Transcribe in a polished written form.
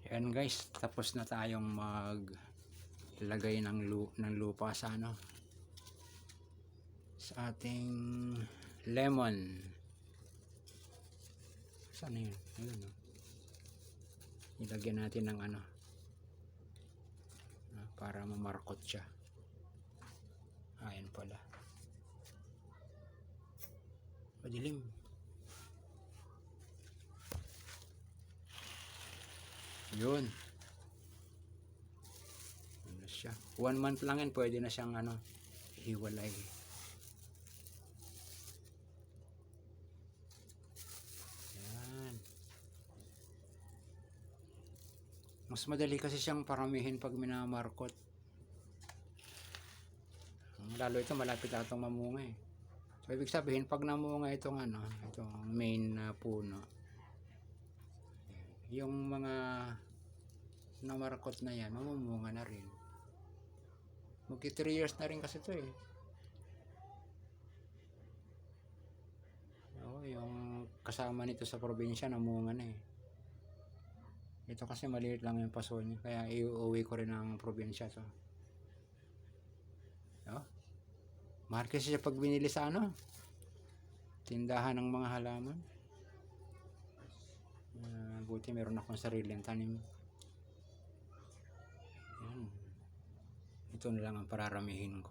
Ayan guys, tapos na tayong maglagay ng lupa sa sa ating lemon. Saan na yun? Ayun, no? Ilagyan natin ng para mamarkot siya. Ayan pala. Madilim. Yun. Ano siya? 1 month lang yan, pwede na siyang hiwalay. Yan. Mas madali kasi siyang paramihin pag minamarkot. Lalo ito malapit atong mamunga eh. So ibig sabihin pag namunga itong itong main puno, yung mga namarkot na yan mamumunga na rin. Magki 3 years na rin kasi ito eh. Yung kasama nito sa probinsya namunga na eh. Ito kasi maliit lang yung paso niya, kaya iuwi ko rin ang probinsya to. Mahal kasi siya pag binili sa tindahan ng mga halaman. Buti meron akong sariling tanim. Yan. Ito na lang ang pararamihin ko.